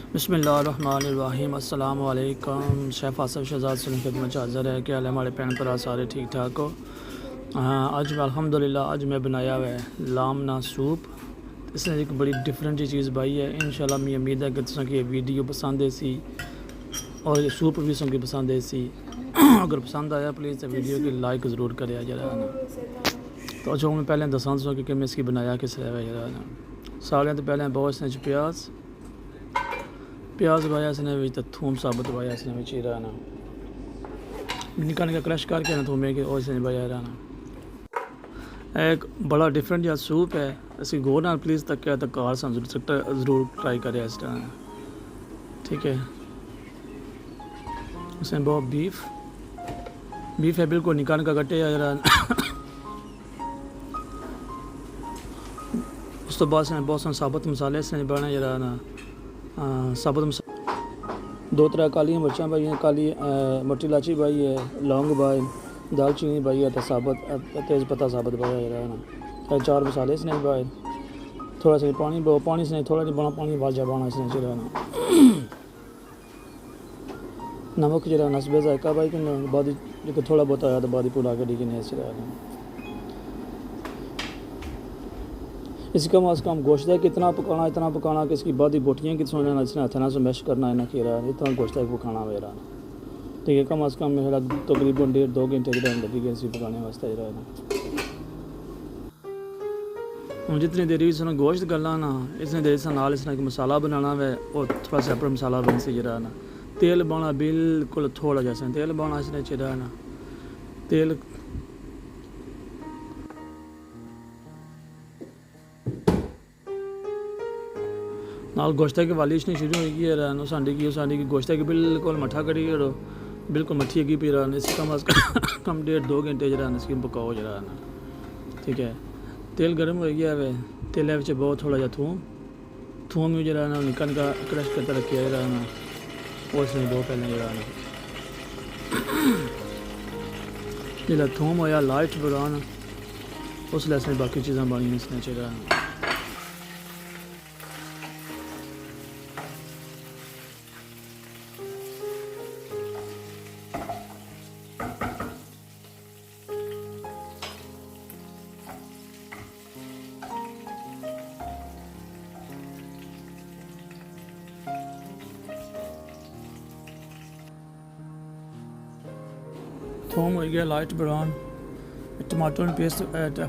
बिस्मिल्लाहिर्रहमानिर्रहीम अस्सलाम वालेकुम। शेफ़ आसिफ शहजाद सुन खिदमत हाज़िर है कि हमारे भैन भरा सारे ठीक ठाक हो। आज अल्हम्दुलिल्लाह आज मैं बनाया हुआ है लामना सूप। इसने एक बड़ी डिफरेंट चीज़ बनाई है। इंशाल्लाह मैं उम्मीद है कि तुम की वीडियो पसंद है सी और ये सूप भी तुम पसंद है सी। अगर पसंद आया प्लीज़ वीडियो की लाइक ज़रूर करे जरा ना। तो जो मैं पहले दसा कि मैं इसकी बनाया किस तरह जरा ना। सारे तो पहले बहुत इसने प्याज पाया इसने तो थूम साबुत पाया इसने चीरा ना निका निका क्रश करके ना थूमे के और इसने पाया रहना। एक बड़ा डिफरेंट जहा सूप है। इसकी गौर ना प्लीज़ तक क्या तो कार ज़रूर ट्राई करे इस तरह, ठीक है। इसमें बहुत बीफ है बिल्कुल निका निका कटे जरा। उस तो बाद इसने बहुत सारे साबुत मसाले इसने बने जरा ना। साबुत मसाला 2-3 कालियाँ मिर्चा पाई हैं, काली मोटी इलाची पाई है, लौंग पाई, दालचीनी पाई है, तो साबुत तेज़ पत्ता साबुत पाया जरा ना। 4 मसाले इसने पाए, थोड़ा सा पानी इसने थोड़ा नहीं बना पानी वाजा पाना इसने जरा ना। नमक जरा नस्बे जायका पाई कि बाद जो थोड़ा बहुत आया तो बाद पूरा करी कि नहीं जरा ना। इसका कम अज़ कम गोश्त है कितना पकाना कि इसकी बादी बोटियाँ कि सोना इसने हाथ ना मैश करना है ना खीरा इतना गोश्त है पकाना मेरा, ठीक है। कम अज़ कम मेरा तकरीबन 1.5-2 घंटे की टाइम लगेगी इसी पकाने वास्ते जरा ना। हम जितनी देरी इसने गोश्त गलना ना इसने देर से नाल इसने मसाला बनाना है और थोड़ा सेपरेट मसाला बन सी जरा ना। तेल बना बिल्कुल थोड़ा जैसे तेल बना इसने जरा ना। तेल नाल गोश्त की वालिश नहीं शुरू होगी यार सांडी की गोश्त की बिल्कुल मठा करी करो बिल्कुल मठी की पी रहा इसी कम अज़ कम 1.5-2 घंटे जरा इसकी पकाओ जरा ना, ठीक है। तेल गर्म हो गया है, तेल में बहुत थोड़ा जहा थूम भी जरा ना निका निका क्रश करता रखिए जरा ना। और इसमें बहुत पहले जरा ना जिला थूम होया लाइट ब्राउन उस इसमें बाकी चीज़ें बनी इसने जरा ना। थूम हो गया लाइट ब्राउन, टमाटो ने पेस्ट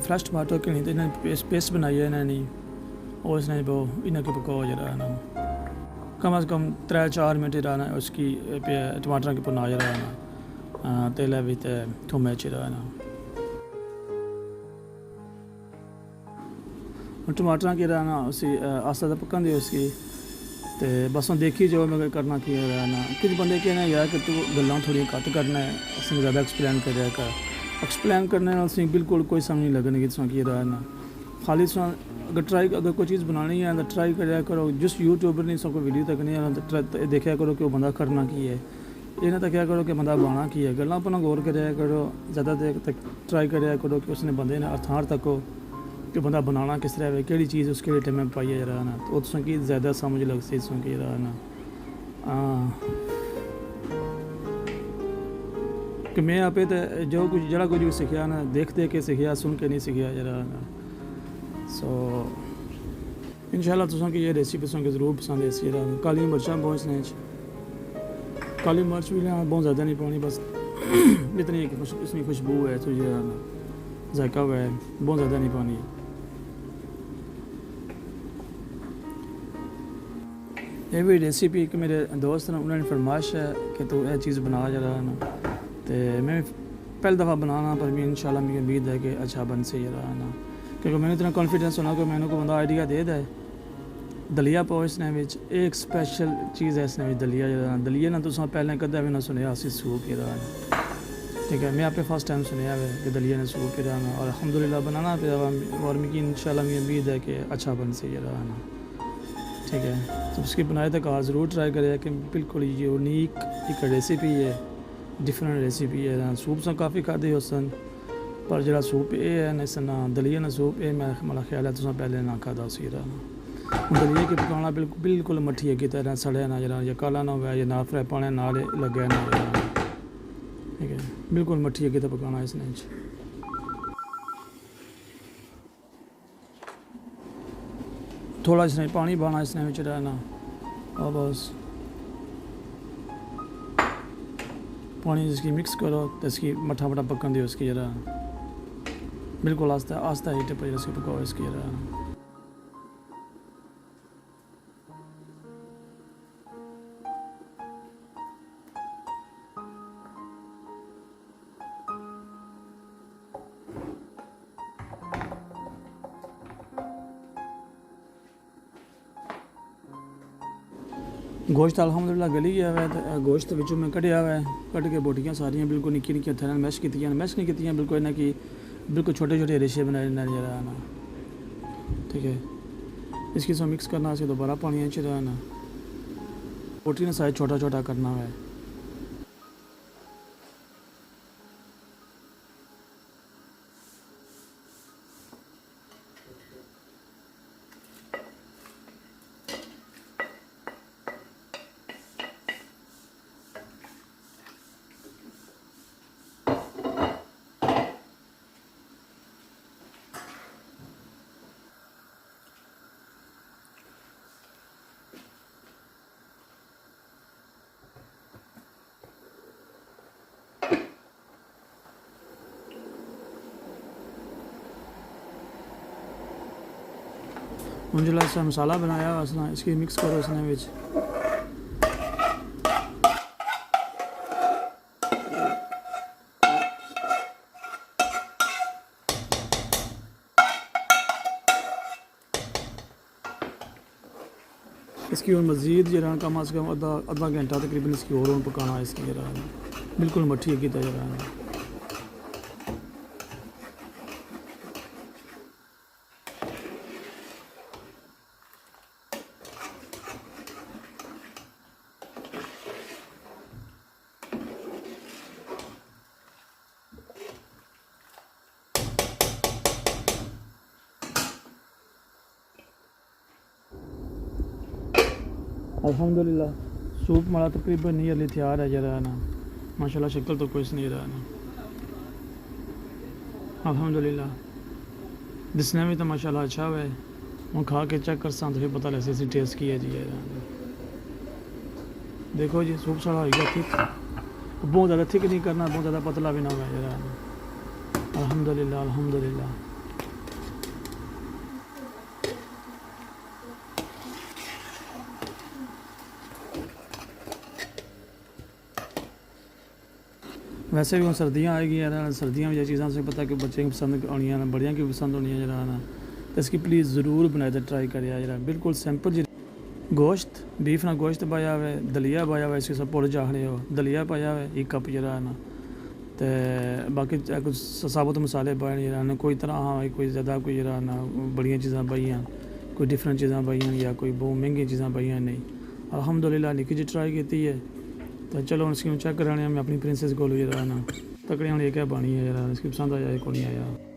फ्रेश टमाटो की नहीं तो इन्हें पेस्ट बनाई है इन्हें नहीं और इसने वो इन्हें के पकाओ जरा ना। कम अज़ कम 3-4 मिनट रहना उसकी टमाटर के पुना जरा ना तेल भी थूम रहा ना। टमाटर की रहना उसी आस्ता पकन दी उसकी तो बस हम देखी जाओ मैं करना की रहना। कुछ बंदे कहना यार कि तू गल्लां थोड़ी घट करना है असं ज़्यादा एक्सप्लेन कर एक्सप्लेन करने से बिल्कुल कोई समझ नहीं लगने की की रहना। खाली अगर कोई चीज़ बनानी है तो ट्राई कराया करो। जिस यूट्यूबर ने सब वीडियो तक नहीं है देखा करो कि वो बंदा करना की है, ये ना तो क्या करो कि बंदा बनाना की है। गल्लां अपना गौर कराया करो, ज़्यादा देर तक ट्राई कराया करो कि उसने बंदे ने अर्थार तक हो कि बंदा बनाना किस तरह है कि चीज़ उसके टाइम में पाई जरा ना तो उसमें की ज़्यादा समझ लग सी उसमें की रहा ना। कि मैं आप जो कुछ जरा कुछ भी सीखा ना देख के सीखा सुन के नहीं सीखा जरा ना। सो इंशाल्लाह तुम की ये रेसिपी तुम ज़रूर पसंद है। जरा काली मिर्चा बहुत इसने काली मिर्च भी बहुत ज़्यादा नहीं पानी बस इतनी इसमें खुशबू है तो जरा ना जायका हुआ है बहुत ज़्यादा नहीं पानी। ये भी रेसिपी कि मेरे दोस्त ने उन्होंने फरमाइश है कि तू यह चीज़ बना जरा ना। तो मैं पहली दफ़ा बनाना पर भी इंशाल्लाह मुझे उम्मीद है कि अच्छा बन से जरा ना क्योंकि मैंने इतना कॉन्फिडेंस होना कि मैंने को बंदा आइडिया दे दे। दलिया पाओ इसने एक स्पेशल चीज़ है इसने दलिया जरा दलिया ना तुम पहले कदा भी ना सुनिया असी सूप जरा ना, ठीक है। मैं आप फर्स्ट टाइम सुनिया है कि दलिया ने सूप जरा ना और अल्हम्दुलिल्लाह बनाना पे और मुझे इंशाल्लाह मुझे उम्मीद है कि अच्छा बन से जरा ना, ठीक है। तो उसकी बनाए तक आज ज़रूर ट्राई करें कि बिल्कुल यूनिक एक रेसिपी है, डिफरेंट रेसिपी है। सूप से काफ़ी खाते हो सन पर जरा सूप ये है ना दलिया ना सूप ये मेरा ख्याल है तुम पहले ना खादा उसी दलिया की पकाना बिल्कुल बिल्कुल मट्ठी की तरह सड़े ना जरा या काला ना हो या ना फ्राई पाने ना लगे ना जरा ठीक है बिल्कुल मट्ठी की तरह पकाना इसने थोड़ा इसने पानी पाना इसने में रहना और बस पानी इसकी मिक्स करो तो इसकी मठा मठा पकन दी उसकी जरा बिल्कुल आस्ता आस्ता हीट पर इसकी पकाओ इसकी जरा गोश्त अलहमदुलिल्लाह गली गया है तो गोश्त विचों में कढ़िया हुआ है कट के बोटियाँ सारियाँ बिल्कुल निक्की निक्की हथें मैश की मैश नहीं की बिल्कुल इन्हें कि बिल्कुल छोटे छोटे रेशे बनाए नजर आना ठीक है इसकी सब मिक्स करना इसके दोबारा पानी च रहना बोटी ने साइज छोटा छोटा करना है हम जो सा मसाला बनाया उसने इसकी मिक्स करो इसने विच इसकी और मज़ीद जरा कम अज़ कम आधा घंटा तकरीबन इसकी और पकाना है इसकी जरा बिल्कुल मट्ठी की तरह अल्हम्दुलिल्लाह सूप हमारा तकरीबन नियरली तैयार है जरा ना माशाल्लाह शक्ल तो कुछ नहीं रहा ना अल्हम्दुलिल्लाह दिसने में तो माशाल्लाह अच्छा है मैं खा के चेक कर सा तो फिर पता लगे टेस्ट की है जी देखो जी सूप सारा हो गया थिक बहुत ज़्यादा थिक नहीं करना बहुत ज़्यादा पतला भी ना हुआ जरा अल्हम्दुलिल्लाह अल्हम्दुलिल्लाह वैसे भी हम सर्दियाँ आएगी यार सर्दियाँ में ये चीज़ें से पता कि बच्चे की पसंद आनी है बड़ियाँ की पसंद होनी है जरा ना तो इसकी प्लीज़ ज़रूर बनाए तो ट्राई करिए जरा बिल्कुल सिंपल जी गोश्त बीफ ना गोश्त पाया हुआ है दलिया पाया हुआ है इसके सब पुर जाने हो दलिया पाया हुआ है 1 कप जरा ना तो बाकी कुछ साबुत मसाले पाए जरा ना कोई तरह हाँ कोई ज़्यादा कोई जरा ना बड़िया चीज़ां पाइयां कोई डिफरेंट चीज़ां पाइयां या कोई बहुत महंगी चीज़ां पाइयां नहीं अल्हम्दुलिल्लाह निक्की जी ट्राई की है तो चलो हम इसकी चेक कराने मैं अपनी प्रिंसेस को जरा ना तकड़ी हम एक बनी है जरा इसकी पसंद आया को नहीं आया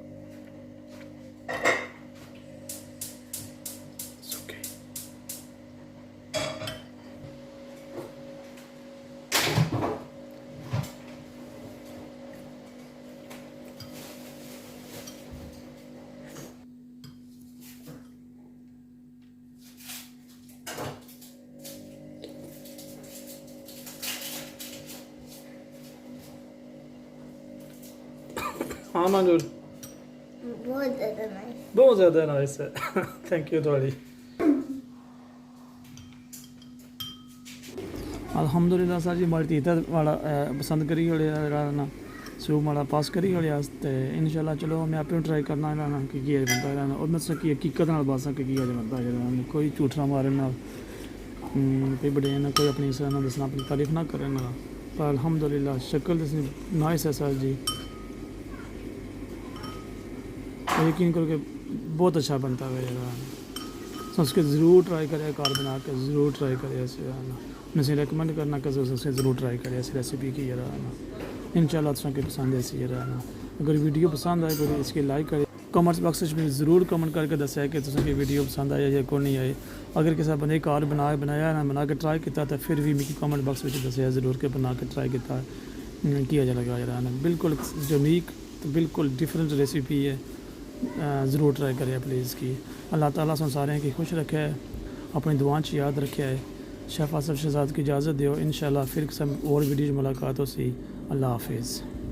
हाँ मंजूर बहुत ज़्यादा नाइस है थैंक यू थोड़ी अल्हम्दुलिल्लाह सर जी हमारी तीता वाला पसंद करी ना सूप वाला पास करी इंशाल्लाह चलो मैं आप ट्राई करना ना कि बनता और मैं सकी हकीकत बासा कि बनता है कोई झूठा मारे ना कोई बड़े ना कोई अपनी ना दसना अपनी तारीफ ना करे ना पर अल्हम्दुलिल्लाह शक्ल नाइस है सर जी यकीन करके बहुत अच्छा बनता है तो उसके ज़रूर ट्राई करें कार बना के ज़रूर ट्राई करें ऐसे ना मैं रेकमेंड करना कि उससे ज़रूर ट्राई करें ऐसी रेसिपी की जरा ना इंशाल्लाह के पसंद ऐसी जरा ना अगर वीडियो पसंद आए तो इसकी लाइक करें कमेंट्स बॉक्स में ज़रूर कमेंट करके दस्सेआ कि तुसें वीडियो पसंद आया या कोई नहीं आए। अगर किसी बंदे घर बनाया ना बना के ट्राई किया तो फिर भी मिगी कमेंट बॉक्स में दस्सेआ ज़रूर कि बना के ट्राई किया किया जा लगा जरा बिल्कुल यूनिक तो बिल्कुल डिफरेंट रेसिपी है। ज़रूर ट्राई करें प्लीज़ की। अल्लाह ताला सुन सारे की खुश रखे है, अपनी दुआओं च याद रखे है। शेफ़ आसिफ शहजाद की इजाज़त दो, इंशाल्लाह फिर और वीडियो मुलाकात हो सी। अल्लाह हाफिज़।